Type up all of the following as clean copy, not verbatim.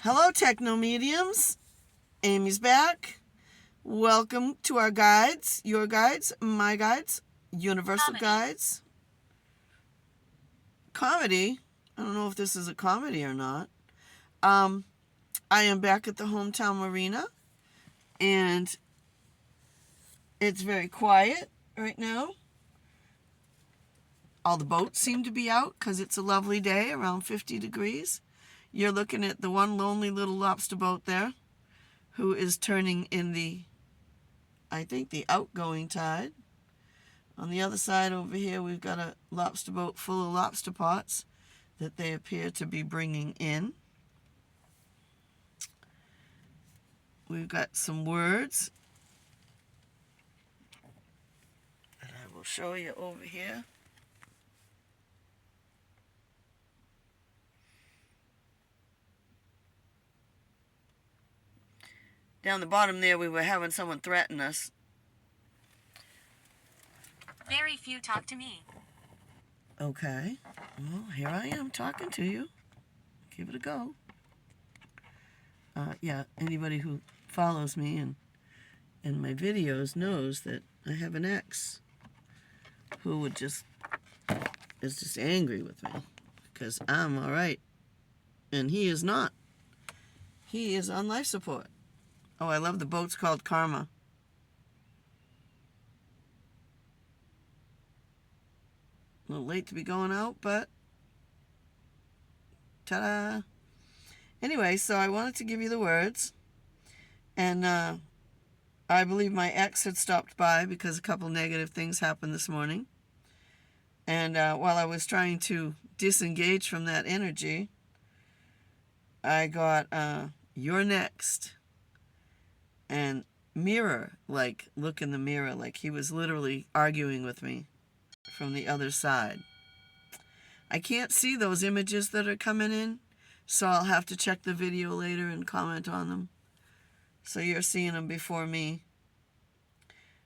Hello, Techno Mediums. Amy's back. Welcome to our guides, your guides, my guides, universal guides. Comedy. I don't know if this is a comedy or not. I am back at the hometown marina, and it's very quiet right now. All the boats seem to be out because it's a lovely day, around 50 degrees. You're looking at the one lonely little lobster boat there, who is turning in the outgoing tide. On the other side over here, we've got a lobster boat full of lobster pots that they appear to be bringing in. We've got some words that I will show you over here. Down the bottom there, we were having someone threaten us. Very few talk to me. Okay. Well, here I am talking to you. Give it a go. Anybody who follows me and my videos knows that I have an ex who is just angry with me because I'm all right and he is not. He is on life support. Oh, I love the boat's called Karma. A little late to be going out, but ta-da. Anyway, so I wanted to give you the words, and I believe my ex had stopped by because a couple negative things happened this morning. And while I was trying to disengage from that energy, I got you're next. And mirror, like look in the mirror, like he was literally arguing with me from the other side. I can't see those images that are coming in, so I'll have to check the video later and comment on them. So you're seeing them before me.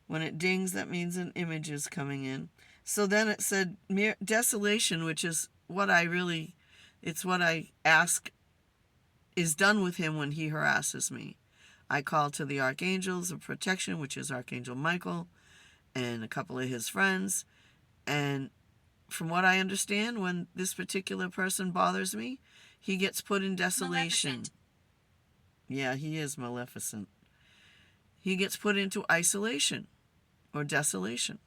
When it dings, that means an image is coming in. So then it said desolation, which is what it's what I ask is done with him when he harasses me. I call to the archangels of protection, which is Archangel Michael and a couple of his friends. And from what I understand, when this particular person bothers me, he gets put in desolation. Maleficent. Yeah, he is maleficent. He gets put into isolation or desolation.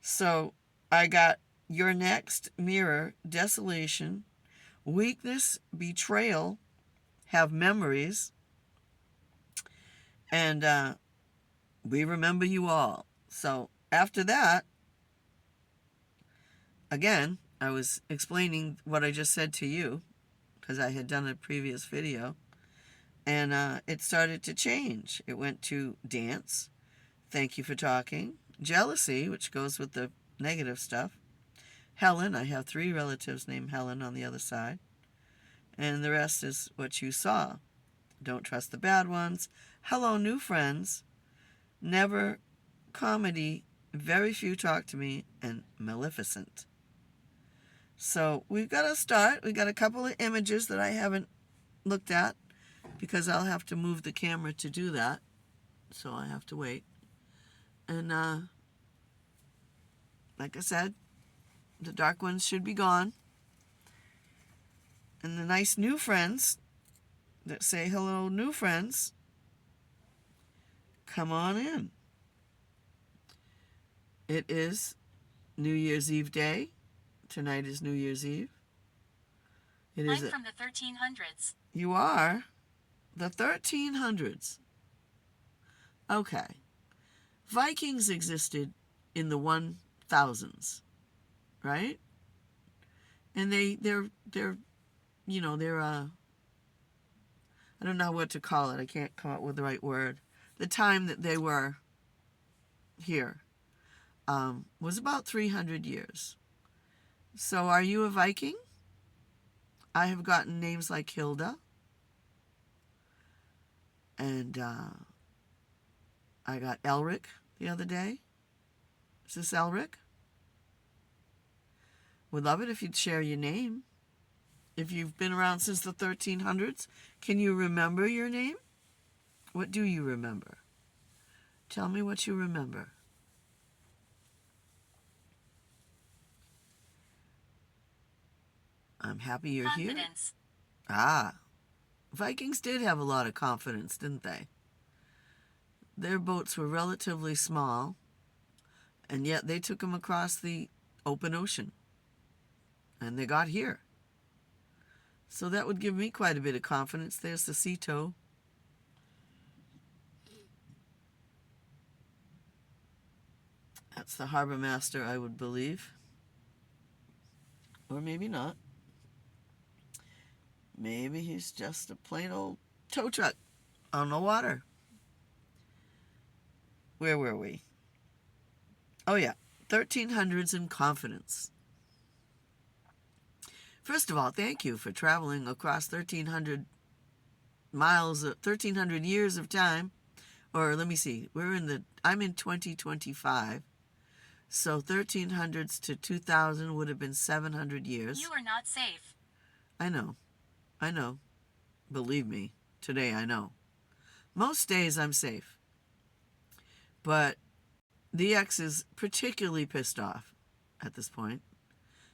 So I got your next, mirror, desolation, weakness, betrayal, have memories, and we remember you all. So after that, again, I was explaining what I just said to you because I had done a previous video, and it started to change. It went to dance, thank you for talking, jealousy, which goes with the negative stuff, Helen, I have 3 relatives named Helen on the other side, and the rest is what you saw. Don't trust the bad ones, hello new friends, never, comedy, very few talk to me, and maleficent. So we've got to start. We've got a couple of images that I haven't looked at because I'll have to move the camera to do that. So I have to wait. And like I said, the dark ones should be gone. And the nice new friends that say hello, new friends, come on in. It is New Year's Eve day. Tonight is New Year's Eve. I'm from the 1300s. You are? The 1300s. Okay. Vikings existed in the 1000s, right? And they're I don't know what to call it. I can't come up with the right word. The time that they were here was about 300 years. So are you a Viking? I have gotten names like Hilda. And I got Elric the other day. Is this Elric? Would love it if you'd share your name. If you've been around since the 1300s, can you remember your name? What do you remember? Tell me what you remember. I'm happy you're here. Confidence. Ah, Vikings did have a lot of confidence, didn't they? Their boats were relatively small, and yet they took them across the open ocean. And they got here. So that would give me quite a bit of confidence. There's the sea toe. That's the harbor master, I would believe. Or maybe not. Maybe he's just a plain old tow truck on the water. Where were we? Oh yeah, 1300s and confidence. First of all, thank you for traveling across 1300 miles, 1300 years of time. Or let me see, I'm in 2025. So 1300s to 2000 would have been 700 years. You are not safe. I know. Believe me, today I know. Most days I'm safe. But the ex is particularly pissed off at this point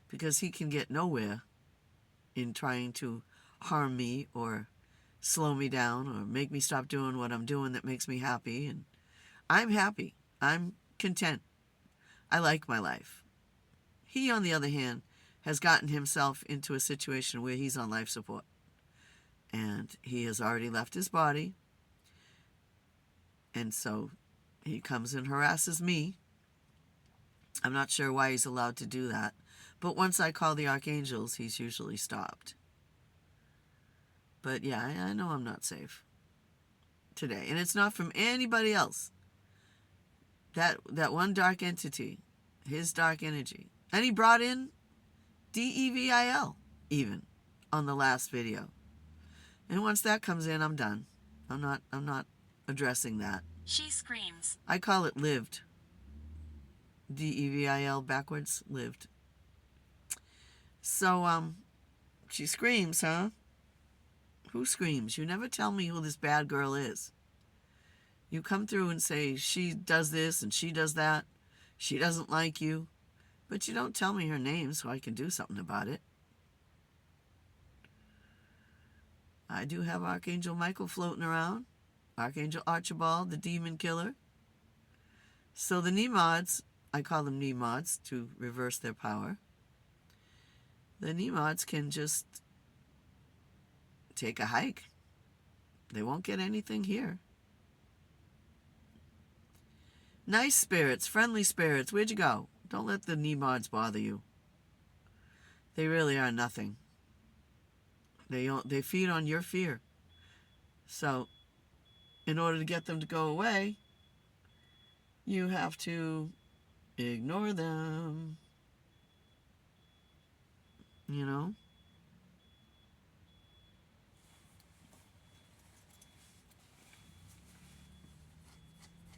because he can get nowhere in trying to harm me or slow me down or make me stop doing what I'm doing that makes me happy. And I'm happy. I'm content. I like my life. He, on the other hand, has gotten himself into a situation where he's on life support. And he has already left his body. And so he comes and harasses me. I'm not sure why he's allowed to do that. But once I call the archangels, he's usually stopped. But yeah, I know I'm not safe today. And it's not from anybody else. That one dark entity, his dark energy. And he brought in DEVIL even on the last video. And once that comes in, I'm done. I'm not addressing that. She screams. I call it lived. DEVIL backwards, lived. So, she screams, huh? Who screams? You never tell me who this bad girl is. You come through and say she does this and she does that. She doesn't like you. But you don't tell me her name so I can do something about it. I do have Archangel Michael floating around. Archangel Archibald, the demon killer. So the Nemods, I call them Nemods to reverse their power. The Nemods can just take a hike. They won't get anything here. Nice spirits, friendly spirits, where'd you go? Don't let the Nemods bother you. They really are nothing. They feed on your fear. So, in order to get them to go away, you have to ignore them. You know?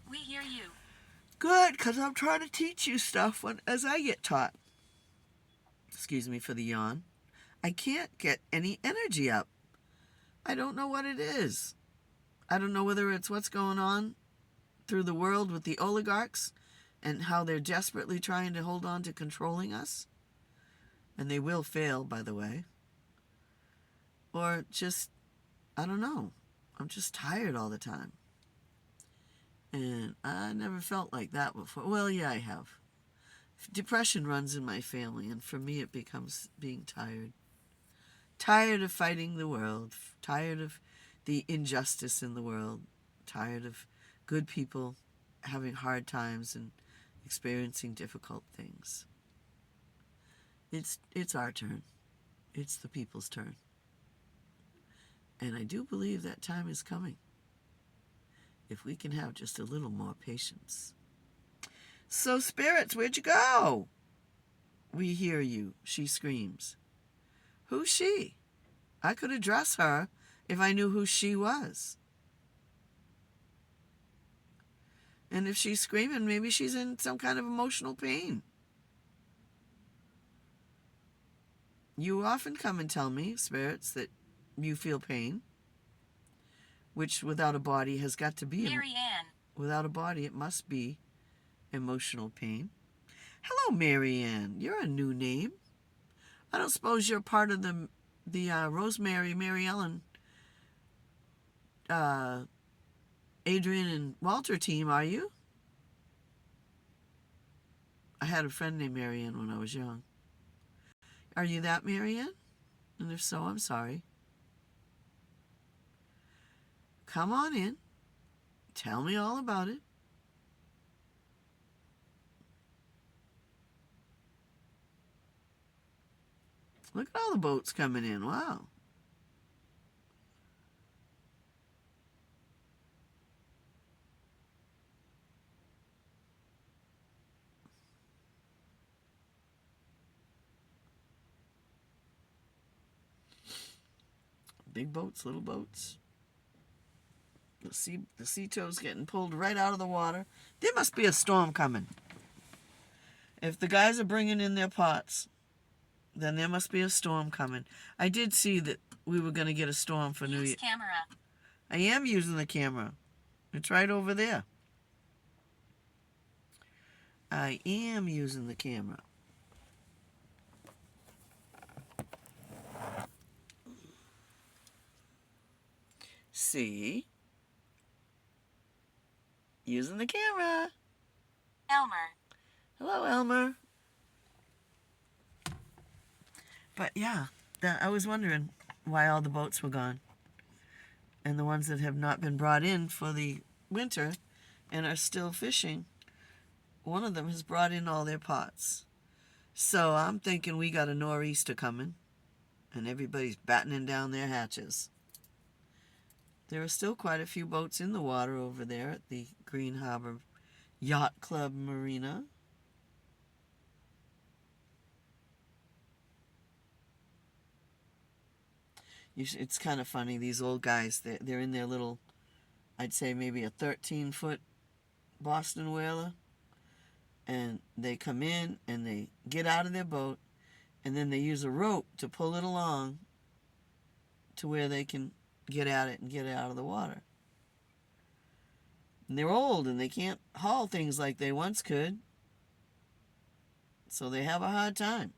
We hear you. Good, because I'm trying to teach you stuff as I get taught. Excuse me for the yawn. I can't get any energy up. I don't know what it is. I don't know whether it's what's going on through the world with the oligarchs and how they're desperately trying to hold on to controlling us. And they will fail, by the way. Or just, I don't know. I'm just tired all the time. And I never felt like that before. Well, yeah, I have. Depression runs in my family, and for me it becomes being tired. Tired of fighting the world. Tired of the injustice in the world. Tired of good people having hard times and experiencing difficult things. It's our turn. It's the people's turn. And I do believe that time is coming. If we can have just a little more patience. So, spirits, where'd you go? We hear you, she screams. Who's she? I could address her if I knew who she was. And if she's screaming, maybe she's in some kind of emotional pain. You often come and tell me, spirits, that you feel pain, which without a body has got to be. Mary Ann. Without a body, it must be emotional pain. Hello, Mary Ann. You're a new name. I don't suppose you're part of the Rosemary, Mary Ellen, Adrian and Walter team, are you? I had a friend named Mary Ann when I was young. Are you that Mary Ann? And if so, I'm sorry. Come on in. Tell me all about it. Look at all the boats coming in. Wow. Big boats, little boats. The sea toad's getting pulled right out of the water. There must be a storm coming. If the guys are bringing in their pots, then there must be a storm coming. I did see that we were going to get a storm for New Year. Use camera. I am using the camera. It's right over there. I am using the camera. See? Using the camera. Elmer. Hello, Elmer. But yeah, I was wondering why all the boats were gone. And the ones that have not been brought in for the winter and are still fishing, one of them has brought in all their pots. So I'm thinking we got a nor'easter coming, and everybody's battening down their hatches. There are still quite a few boats in the water over there at the Green Harbor Yacht Club Marina. It's kind of funny, these old guys, they're in their little, I'd say maybe a 13-foot Boston whaler, and they come in and they get out of their boat, and then they use a rope to pull it along to where they can get at it and get it out of the water. And they're old and they can't haul things like they once could, so they have a hard time.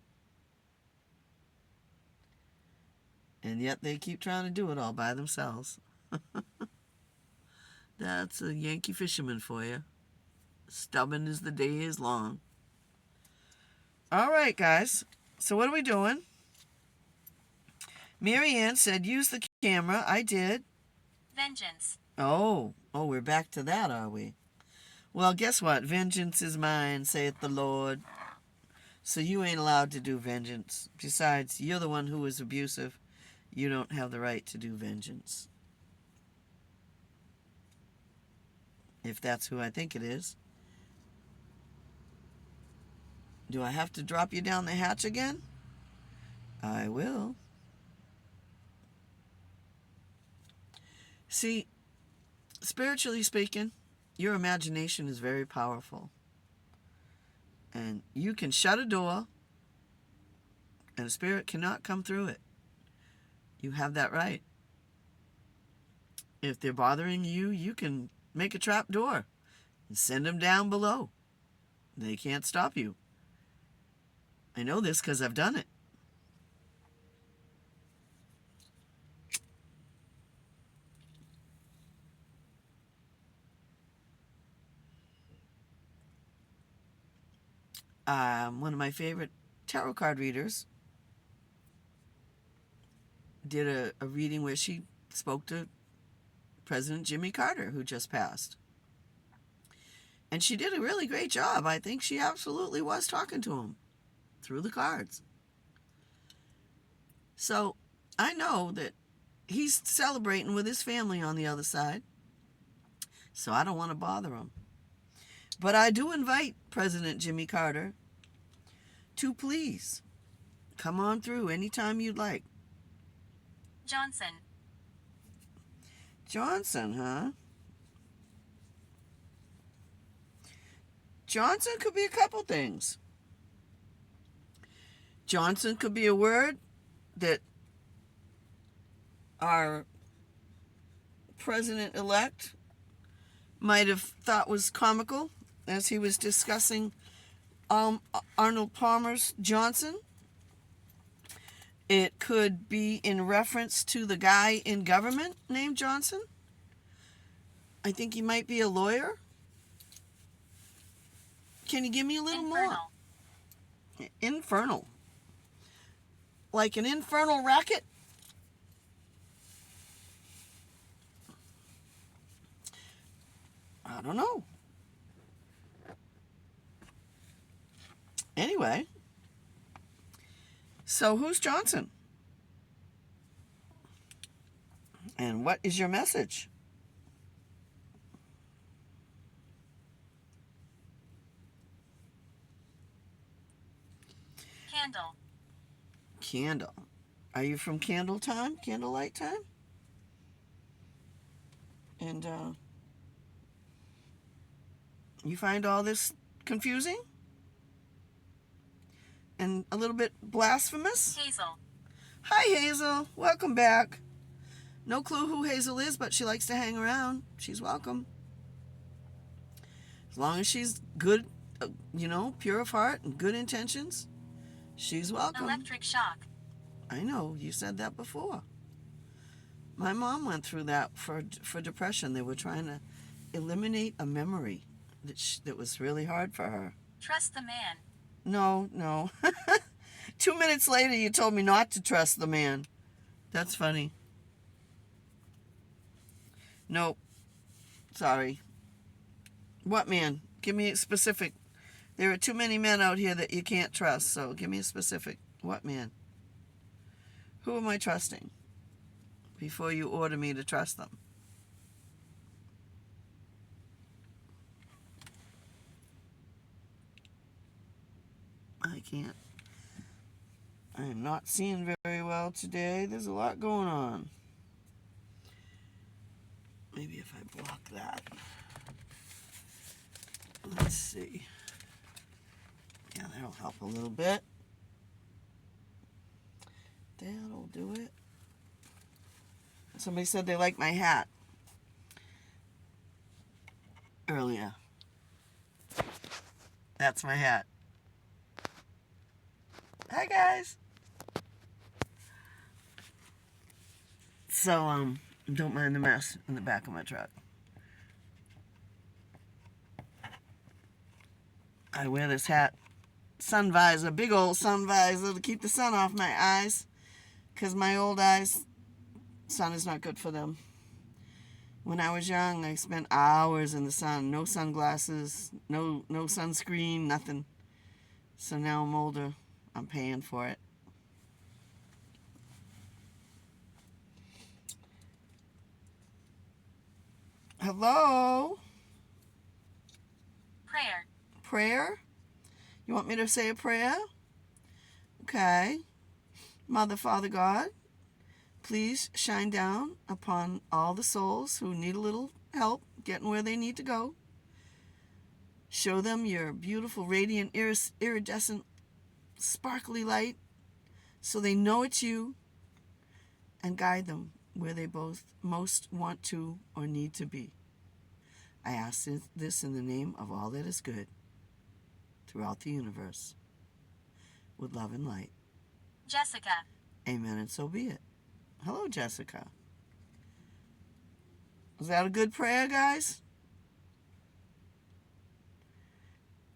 And yet they keep trying to do it all by themselves. That's a Yankee fisherman for you. Stubborn as the day is long. All right, guys. So what are we doing? Mary Ann said use the camera. I did. Vengeance. Oh, we're back to that, are we? Well, guess what? Vengeance is mine, saith the Lord. So you ain't allowed to do vengeance. Besides, you're the one who was abusive. You don't have the right to do vengeance. If that's who I think it is. Do I have to drop you down the hatch again? I will. See, spiritually speaking, your imagination is very powerful. And you can shut a door and a spirit cannot come through it. You have that right. If they're bothering you, you can make a trap door and send them down below. They can't stop you. I know this because I've done it. One of my favorite tarot card readers did a reading where she spoke to President Jimmy Carter, who just passed. And she did a really great job. I think she absolutely was talking to him through the cards. So I know that he's celebrating with his family on the other side. So I don't want to bother him. But I do invite President Jimmy Carter to please come on through anytime you'd like. Johnson. Johnson, huh? Johnson could be a couple things. Johnson could be a word that our president-elect might have thought was comical as he was discussing Arnold Palmer's Johnson. It could be in reference to the guy in government named Johnson. I think he might be a lawyer. Can you give me a little Infernal. more? Infernal. Like an infernal racket? I don't know. Anyway, so who's Johnson? And what is your message? Candle. Candle. Are you from candle time? Candlelight time? And you find all this confusing? And a little bit blasphemous? Hazel. Hi, Hazel. Welcome back. No clue who Hazel is, but she likes to hang around. She's welcome. As long as she's good, pure of heart and good intentions, she's welcome. Electric shock. I know, you said that before. My mom went through that for depression. They were trying to eliminate a memory that was really hard for her. Trust the man. No. 2 minutes later, you told me not to trust the man. That's funny. Nope. Sorry. What man? Give me a specific. There are too many men out here that you can't trust, so give me a specific. What man? Who am I trusting before you order me to trust them? I can't. I am not seeing very well today. There's a lot going on. Maybe if I block that. Let's see. Yeah, that'll help a little bit. That'll do it. Somebody said they like my hat earlier. That's my hat. Hi, guys. So, don't mind the mess in the back of my truck. I wear this hat, sun visor, big old sun visor to keep the sun off my eyes, because my old eyes, sun is not good for them. When I was young, I spent hours in the sun, no sunglasses, no sunscreen, nothing. So now I'm older, I'm paying for it. Hello? Prayer. Prayer? You want me to say a prayer? Okay. Mother, Father God, please shine down upon all the souls who need a little help getting where they need to go. Show them your beautiful, radiant, iridescent, sparkly light so they know it's you, and guide them where they both most want to or need to be. I ask this in the name of all that is good throughout the universe, with love and light. Jessica. Amen, and so be it. Hello, Jessica. Was that a good prayer, guys?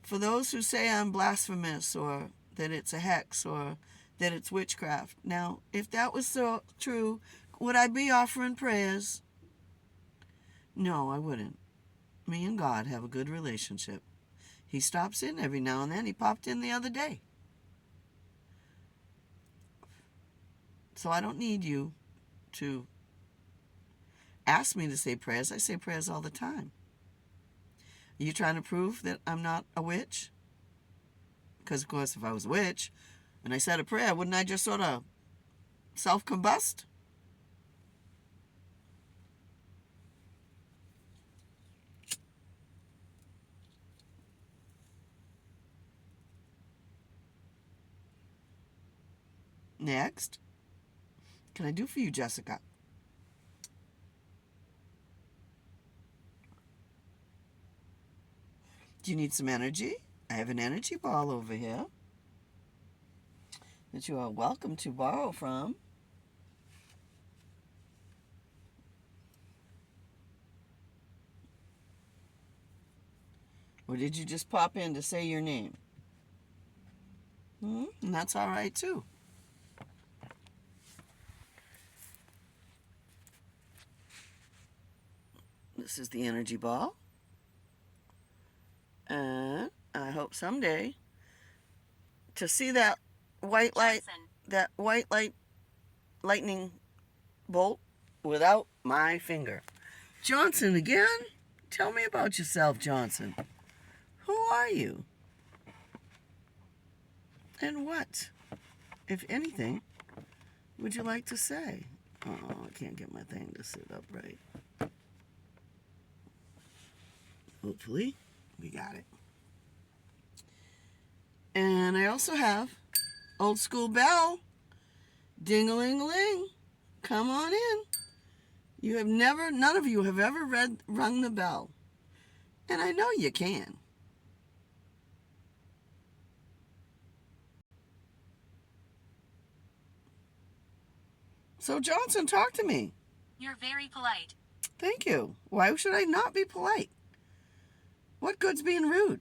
For those who say I'm blasphemous, or that it's a hex, or that it's witchcraft. Now, if that was so true, would I be offering prayers? No, I wouldn't. Me and God have a good relationship. He stops in every now and then. He popped in the other day. So I don't need you to ask me to say prayers. I say prayers all the time. Are you trying to prove that I'm not a witch? Because, of course, if I was a witch and I said a prayer, wouldn't I just sort of self-combust? Next. can I do for you, Jessica? Do you need some energy? I have an energy ball over here that you are welcome to borrow from. Or did you just pop in to say your name? And that's all right, too. This is the energy ball. And I hope someday to see that white light, Johnson. that white light lightning bolt without my finger. Johnson again? Tell me about yourself, Johnson. Who are you? And what, if anything, would you like to say? Oh, I can't get my thing to sit up right. Hopefully, we got it. And I also have old school bell. Ding-a-ling-a-ling. Come on in. You have never, none of you have ever rung the bell. And I know you can. So Johnson, talk to me. You're very polite. Thank you. Why should I not be polite? What good's being rude?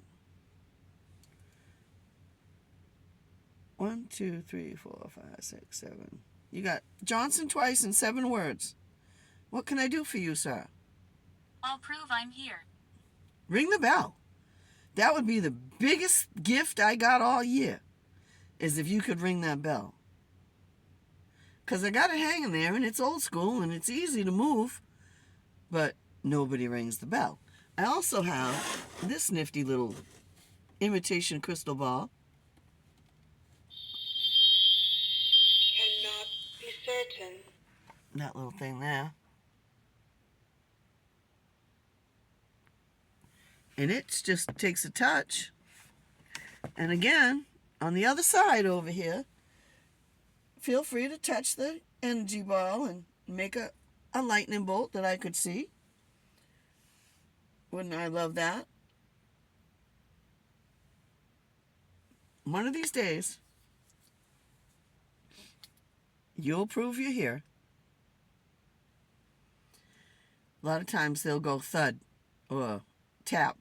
1, 2, 3, 4, 5, 6, 7. You got Johnson twice in 7 words. What can I do for you, sir? I'll prove I'm here. Ring the bell. That would be the biggest gift I got all year, is if you could ring that bell. Because I got it hanging there, and it's old school, and it's easy to move, but nobody rings the bell. I also have this nifty little imitation crystal ball. Cannot be certain. That little thing there. And it just takes a touch. And again, on the other side over here, feel free to touch the energy ball and make a lightning bolt that I could see. Wouldn't I love that? One of these days, you'll prove you're here. A lot of times they'll go thud or tap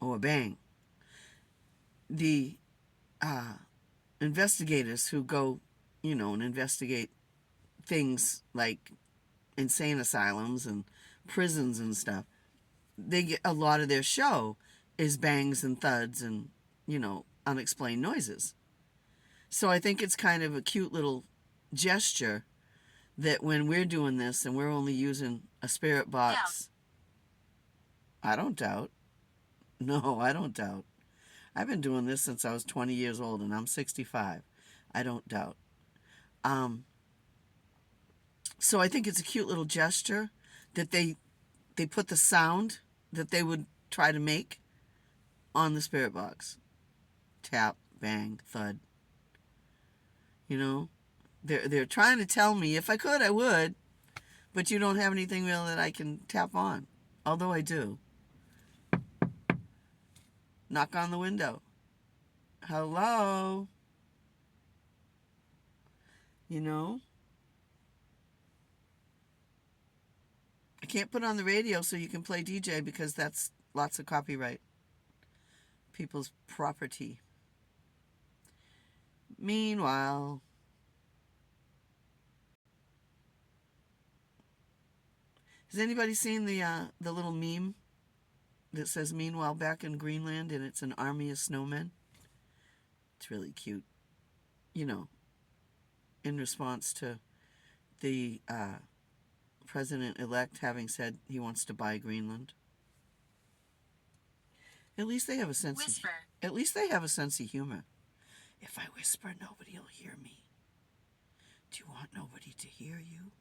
or bang. The investigators who go, and investigate things like insane asylums and prisons and stuff, they get a lot of their show is bangs and thuds and, unexplained noises. So I think it's kind of a cute little gesture that when we're doing this and we're only using a spirit box. I don't doubt. No, I don't doubt. I've been doing this since I was 20 years old and I'm 65. I don't doubt. So I think it's a cute little gesture that they put the sound that they would try to make on the spirit box. Tap, bang, thud. They're trying to tell me if I could, I would, but you don't have anything real that I can tap on. Although I do. Knock on the window. Hello? I can't put on the radio so you can play DJ because that's lots of copyright. People's property. Meanwhile, has anybody seen the little meme that says "Meanwhile back in Greenland" and it's an army of snowmen? It's really cute. In response to the president-elect having said he wants to buy Greenland. At least they have a sense Whisper. At least they have a sense of humor. If I whisper, nobody will hear me. Do you want nobody to hear you?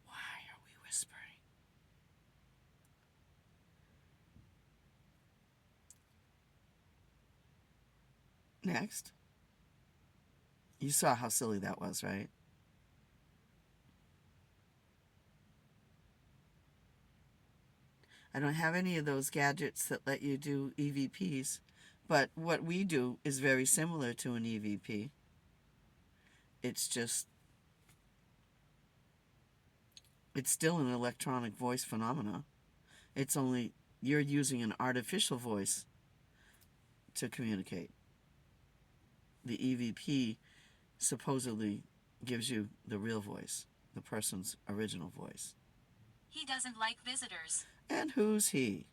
Why are we whispering? Next. You saw how silly that was, right? I don't have any of those gadgets that let you do EVPs, but what we do is very similar to an EVP. It's just, it's still an electronic voice phenomena. It's only you're using an artificial voice to communicate. The EVP supposedly gives you the real voice, the person's original voice. He doesn't like visitors. And who's he?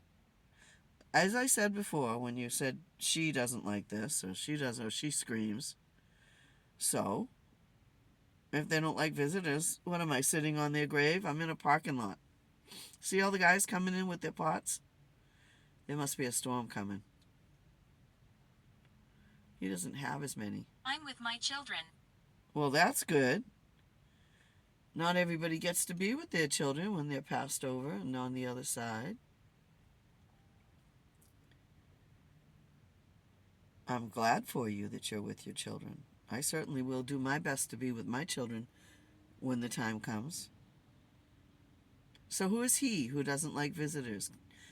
As I said before, when you said she doesn't like this, or she does, or she screams. So, if they don't like visitors, what am I, sitting on their grave? I'm in a parking lot. See all the guys coming in with their pots? There must be a storm coming. He doesn't have as many. I'm with my children. Well, that's good. Not everybody gets to be with their children when they're passed over and on the other side. I'm glad for you that you're with your children. I certainly will do my best to be with my children when the time comes. So who is he who doesn't like visitors?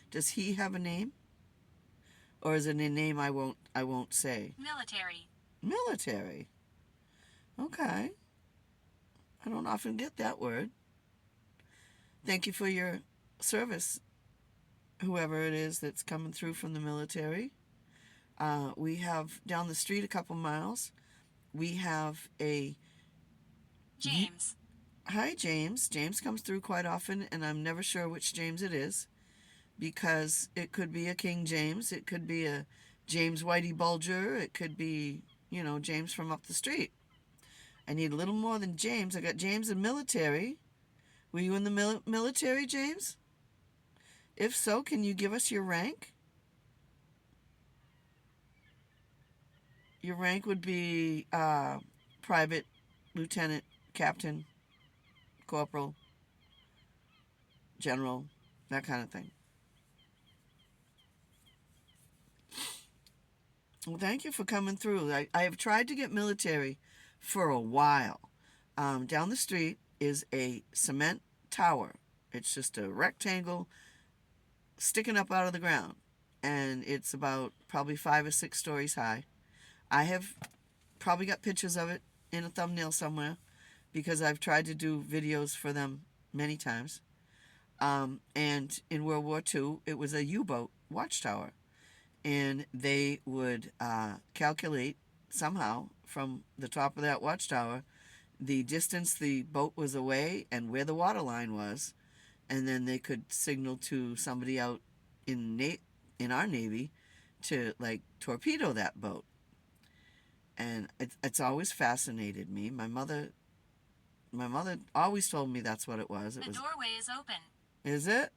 Does he have a name? Or is it a name I won't say? Military. Military. Okay. I don't often get that word. Thank you for your service, whoever it is that's coming through from the military. We have down the street a couple miles, we have a... James. Hi, James. James comes through quite often, and I'm never sure which James it is, because it could be a King James, it could be a James Whitey Bulger, it could be, James from up the street. I need a little more than James. I got James in military. Were you in the military, James? If so, can you give us your rank? Your rank would be private, lieutenant, captain, corporal, general, that kind of thing. Well, thank you for coming through. I have tried to get military for a while. Down the street is a cement tower. It's just a rectangle sticking up out of the ground, and it's about probably 5 or 6 stories high. I have probably got pictures of it in a thumbnail somewhere, because I've tried to do videos for them many times. And in World War II, it was a U-boat watchtower, and they would calculate somehow from the top of that watchtower the distance the boat was away and where the water line was, and then they could signal to somebody out in our Navy to torpedo that boat. And it's always fascinated me. My mother always told me that's what it was. The doorway is open. Is it?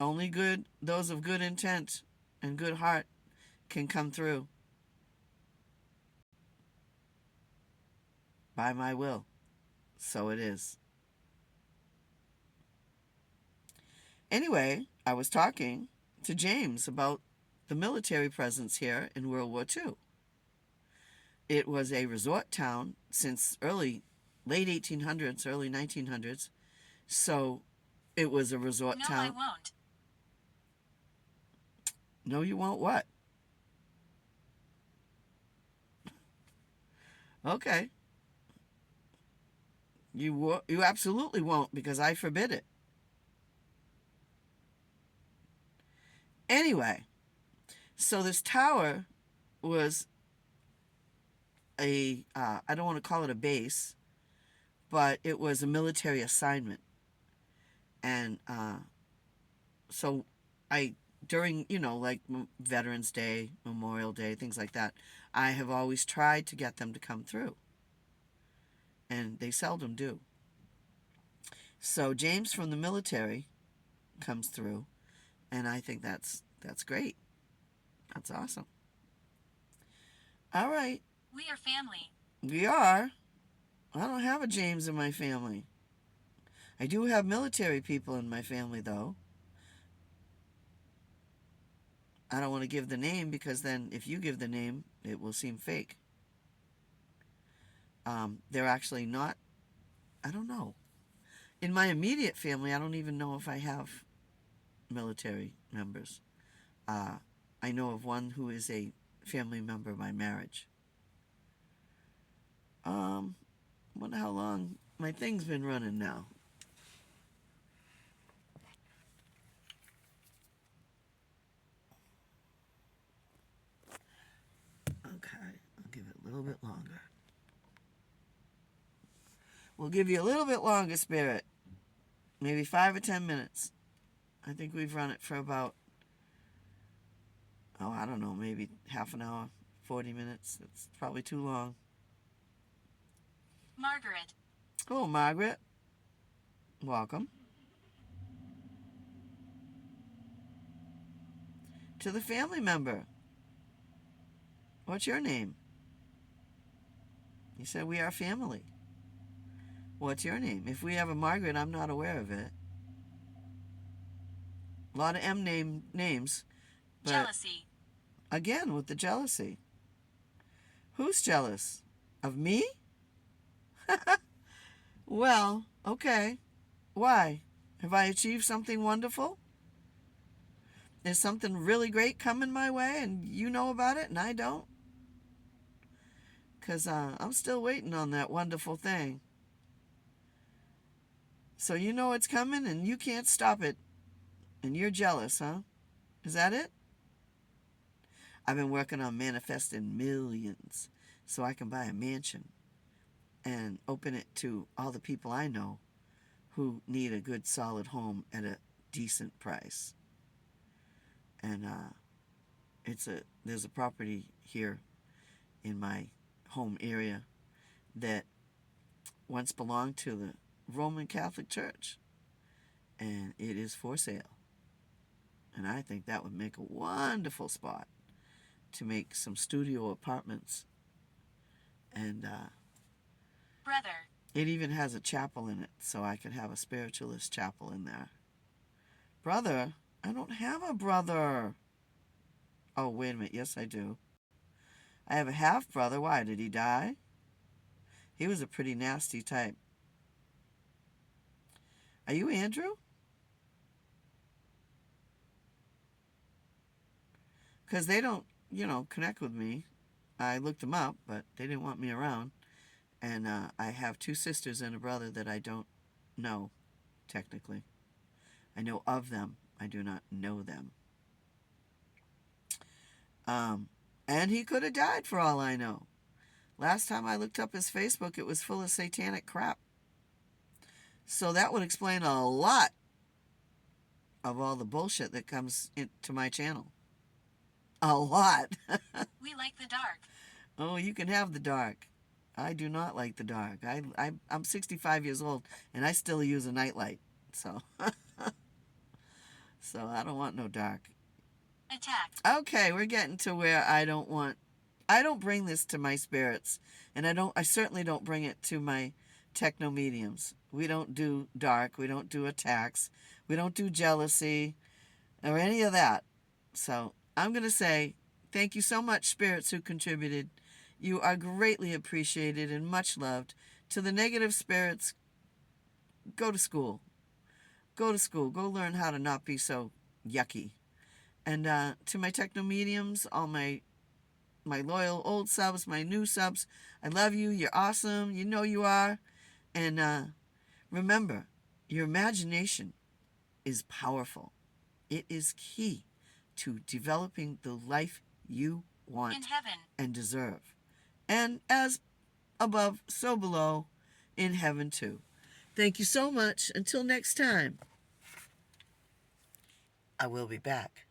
Only those of good intent and good heart can come through. By my will. So it is. Anyway, I was talking to James about the military presence here in World War II. It was a resort town since late 1800s, early 1900s. So it was a resort town. No, I won't. No, you won't what? Okay. You absolutely won't, because I forbid it. Anyway, so this tower was I don't want to call it a base, but it was a military assignment. And so during, Veterans Day, Memorial Day, things like that, I have always tried to get them to come through. And they seldom do. So James from the military comes through, and I think that's great. That's awesome. All right. We are family. We are. I don't have a James in my family. I do have military people in my family, though. I don't want to give the name, because then if you give the name, it will seem fake. They're actually not, I don't know. In my immediate family, I don't even know if I have military members. I know of one who is a family member by marriage. Wonder how long my thing's been running now. Okay, I'll give it a little bit longer. We'll give you a little bit longer, Spirit. Maybe 5 or 10 minutes. I think we've run it for about, I don't know, maybe half an hour, 40 minutes. It's probably too long. Margaret. Oh, Margaret. Welcome. To the family member. What's your name? You said we are family. What's your name? If we have a Margaret, I'm not aware of it. A lot of names. But Jealousy. again, with the jealousy. Who's jealous? Of me? Well, okay. Why? Have I achieved something wonderful? Is something really great coming my way and you know about it and I don't? Because I'm still waiting on that wonderful thing. So you know it's coming and you can't stop it. And you're jealous, huh? Is that it? I've been working on manifesting millions so I can buy a mansion and open it to all the people I know who need a good solid home at a decent price. And there's a property here in my home area that once belonged to the Roman Catholic Church, and it is for sale. And I think that would make a wonderful spot to make some studio apartments. And Brother. it even has a chapel in it, so I could have a spiritualist chapel in there. Brother? I don't have a brother. Oh, wait a minute. Yes, I do. I have a half-brother. Why? Did he die? He was a pretty nasty type. Are you Andrew? Because they don't, connect with me. I looked them up, but they didn't want me around. And I have 2 sisters and a brother that I don't know, technically. I know of them. I do not know them. And he could have died for all I know. Last time I looked up his Facebook, it was full of satanic crap. So that would explain a lot of all the bullshit that comes into my channel. A lot. We like the dark. Oh, you can have the dark. I do not like the dark. I'm 65 years old, and I still use a nightlight. So, so I don't want no dark. Attack. Okay, we're getting to where I don't bring this to my spirits, and I certainly don't bring it to my techno mediums. We don't do dark, we don't do attacks, we don't do jealousy, or any of that. So I'm going to say thank you so much, spirits who contributed. You are greatly appreciated and much loved. To the negative spirits, go to school. Go to school. Go learn how to not be so yucky. And to my techno mediums, all my loyal old subs, my new subs, I love you. You're awesome. You know you are. And remember, your imagination is powerful. It is key to developing the life you want In heaven. and deserve. And as above, so below, in heaven too. Thank you so much. Until next time, I will be back.